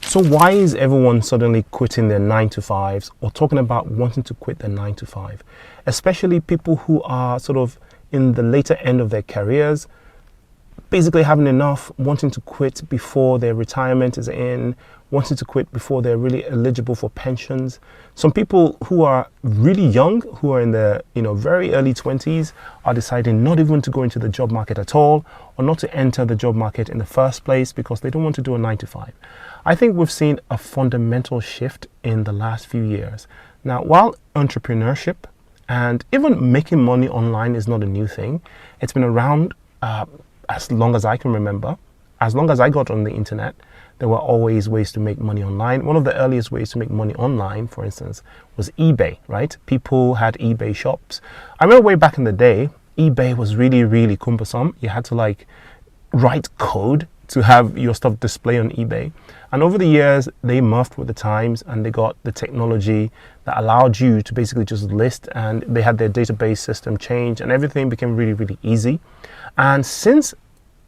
So why is everyone suddenly quitting their 9 to 5s or talking about wanting to quit their 9 to 5? Especially people who are sort of in the later end of their careers, basically having enough, wanting to quit before their retirement is in, wanting to quit before they're really eligible for pensions. Some people who are really young, who are in their very early 20s, are deciding not even to go into the job market at all, or not to enter the job market in the first place because they don't want to do a 9 to 5. I think we've seen a fundamental shift in the last few years. Now, while entrepreneurship and even making money online is not a new thing, it's been around as long as I can remember. As long as I got on the internet, there were always ways to make money online. One of the earliest ways to make money online, for instance, was eBay, right? People had eBay shops. I remember way back in the day, eBay was really, really cumbersome. You had to write code to have your stuff display on eBay. And over the years, they morphed with the times and they got the technology that allowed you to basically just list, and they had their database system change and everything became really, really easy. And since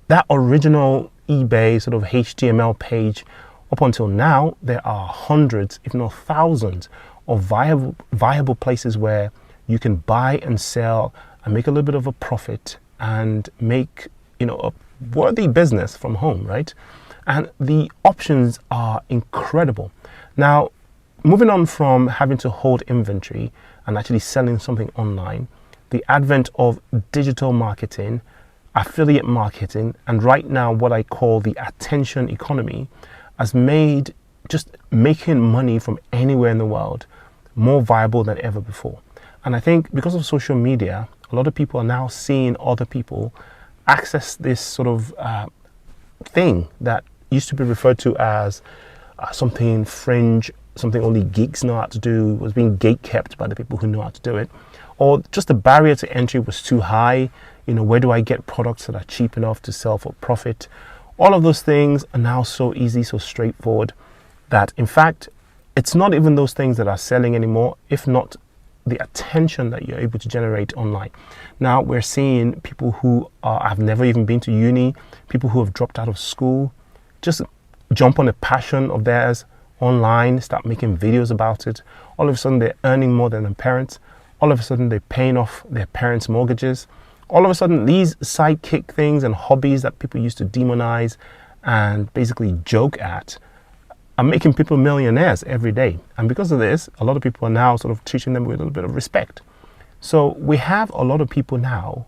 that original eBay sort of HTML page up until now, there are hundreds, if not thousands, of viable places where you can buy and sell and make a little bit of a profit and make a worthy business from home, right? And the options are incredible. Now, moving on from having to hold inventory and actually selling something online, the advent of digital marketing, affiliate marketing, and right now what I call the attention economy has made just making money from anywhere in the world more viable than ever before. And I think because of social media, a lot of people are now seeing other people access this sort of thing that used to be referred to as something fringe, something only geeks know how to do, was being gate-kept by the people who know how to do it, or just the barrier to entry was too high. Where do I get products that are cheap enough to sell for profit? All of those things are now so easy, so straightforward that in fact, it's not even those things that are selling anymore, if not the attention that you're able to generate online. Now we're seeing people who have never even been to uni, people who have dropped out of school, just jump on a passion of theirs online, start making videos about it. All of a sudden they're earning more than their parents. All of a sudden they're paying off their parents' mortgages. All of a sudden these sidekick things and hobbies that people used to demonize and basically joke at are making people millionaires every day. And because of this, a lot of people are now sort of treating them with a little bit of respect. So we have a lot of people now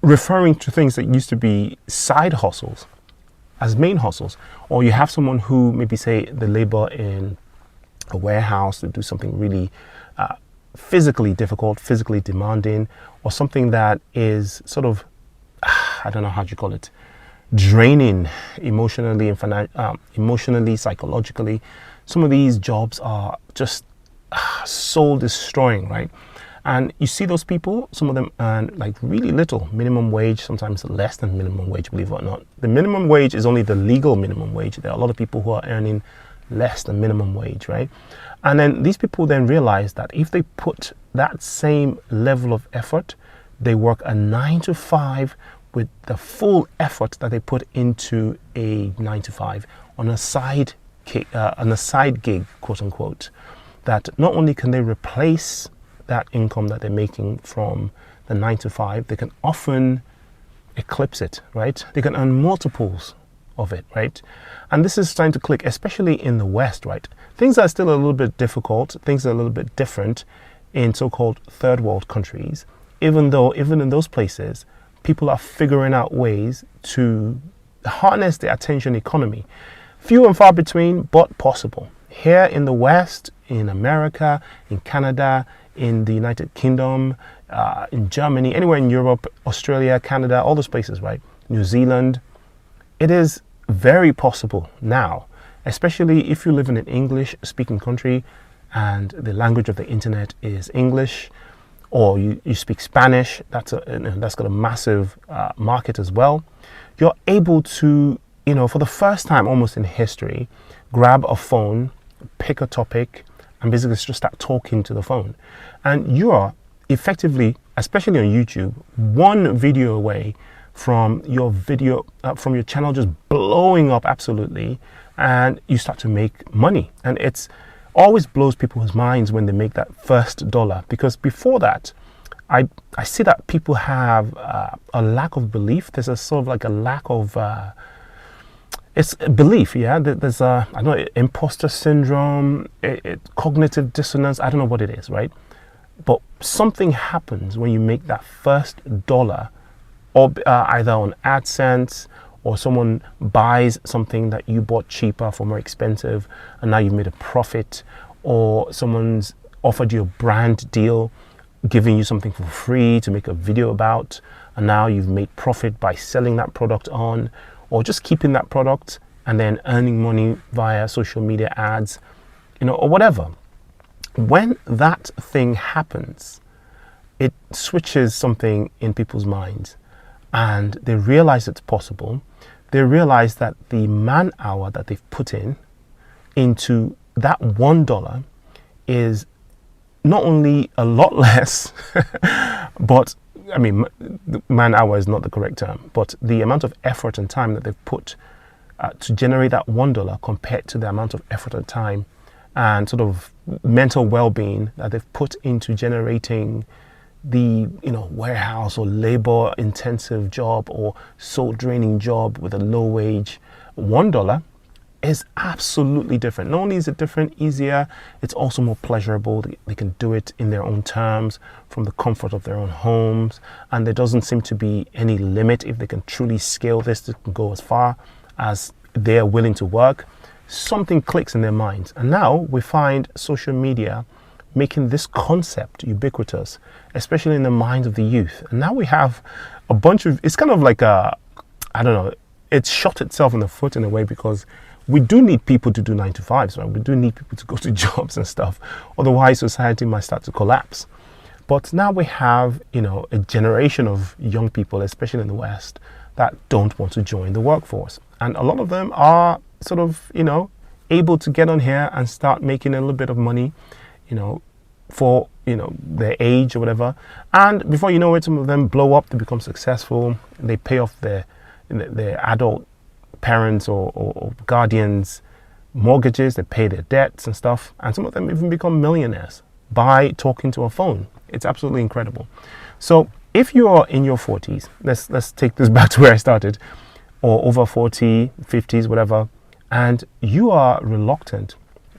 referring to things that used to be side hustles as main hustles. Or you have someone who maybe say they labor in a warehouse to do something really physically difficult, physically demanding, or something that is sort of, I don't know how you call it, draining emotionally and emotionally, psychologically. Some of these jobs are just soul destroying, right? And you see those people, some of them earn really little, minimum wage, sometimes less than minimum wage, believe it or not. The minimum wage is only the legal minimum wage. There are a lot of people who are earning less than minimum wage, right? And then these people then realize that if they put that same level of effort, they work a 9 to 5 with the full effort that they put into a 9 to 5 on a side gig, quote unquote, that not only can they replace that income that they're making from the 9 to 5, they can often eclipse it, right? They can earn multiples of it, right? And this is starting to click, especially in the West, right? Things are still a little bit difficult, things are a little bit different in so-called third world countries, even though even in those places, people are figuring out ways to harness the attention economy. Few and far between, but possible. Here in the West, in America, in Canada, in the United Kingdom, in Germany, anywhere in Europe, Australia, Canada, all those places, right? New Zealand, it is very possible now, especially if you live in an English-speaking country and the language of the internet is English, or you speak Spanish, that's got a massive market as well. You're able to, for the first time almost in history, grab a phone, pick a topic, and basically just start talking to the phone. And you are effectively, especially on YouTube, one video away from your video, from your channel just blowing up absolutely, and you start to make money. And it's always blows people's minds when they make that first dollar, because before that, I see that people have a lack of belief. There's a sort of like a lack of it's belief, yeah. There's I don't know, imposter syndrome, cognitive dissonance. I don't know what it is, right? But something happens when you make that first dollar, or either on AdSense, or someone buys something that you bought cheaper for more expensive, and now you've made a profit, or someone's offered you a brand deal, giving you something for free to make a video about, and now you've made profit by selling that product on, or just keeping that product and then earning money via social media ads, or whatever. When that thing happens, it switches something in people's minds, and they realize it's possible. They realize that the man hour that they've put into that $1 is not only a lot less, but I mean, man hour is not the correct term, but the amount of effort and time that they've put to generate that $1 compared to the amount of effort and time and sort of mental well-being that they've put into generating the warehouse or labor intensive job or soul draining job with a low wage. $1 is absolutely different. Not only is it different, easier, it's also more pleasurable. They can do it in their own terms from the comfort of their own homes, and there doesn't seem to be any limit. If they can truly scale this, they can go as far as they're willing to work. Something clicks in their minds, and now we find social media making this concept ubiquitous, especially in the minds of the youth. And now we have a bunch of, it's kind of like it's shot itself in the foot in a way, because we do need people to do 9 to 5s, right? We do need people to go to jobs and stuff. Otherwise, society might start to collapse. But now we have, a generation of young people, especially in the West, that don't want to join the workforce. And a lot of them are sort of, able to get on here and start making a little bit of money, for, their age or whatever. And before you know it, some of them blow up, they become successful, they pay off their adult parents or guardians' mortgages, they pay their debts and stuff. And some of them even become millionaires by talking to a phone. It's absolutely incredible. So if you are in your 40s, let's take this back to where I started, or over 40, 50s, whatever, and you are reluctant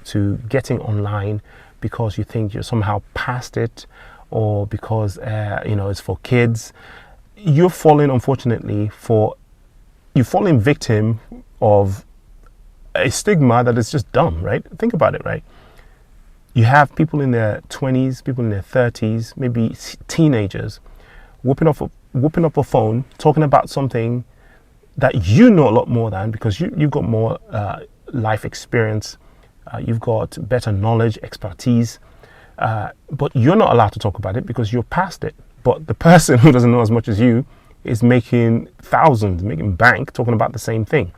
to getting online because you think you're somehow past it, or because it's for kids, you're falling victim of a stigma that is just dumb, right? Think about it, right? You have people in their 20s, people in their 30s, maybe teenagers, whooping up a phone, talking about something that you know a lot more than, because you've got more life experience, you've got better knowledge, expertise, but you're not allowed to talk about it because you're past it. But the person who doesn't know as much as you is making thousands, making bank, talking about the same thing.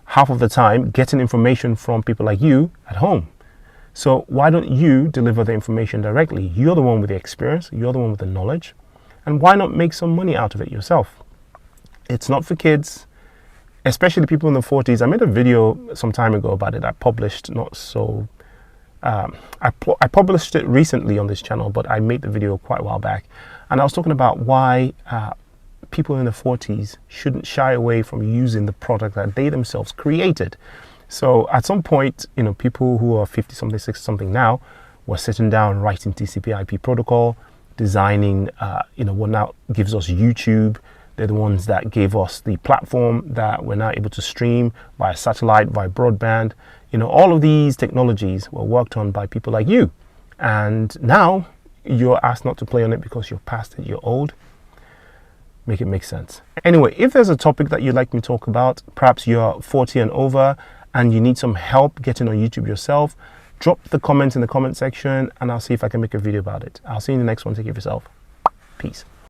Half of the time, getting information from people like you at home. So why don't you deliver the information directly? You're the one with the experience, you're the one with the knowledge, and why not make some money out of it yourself? It's not for kids, especially people in the 40s. I made a video some time ago about it. I published I published it recently on this channel, but I made the video quite a while back. And I was talking about why people in the 40s shouldn't shy away from using the product that they themselves created. So at some point, people who are 50-something, 60-something now were sitting down writing TCP/IP protocol, designing, what now gives us YouTube. They're the ones that gave us the platform that we're now able to stream via satellite, via broadband. All of these technologies were worked on by people like you. And now you're asked not to play on it because you're past it, you're old. Make it make sense. Anyway, if there's a topic that you'd like me to talk about, perhaps you're 40 and over and you need some help getting on YouTube yourself, drop the comments in the comment section and I'll see if I can make a video about it. I'll see you in the next one. Take care of yourself. Peace.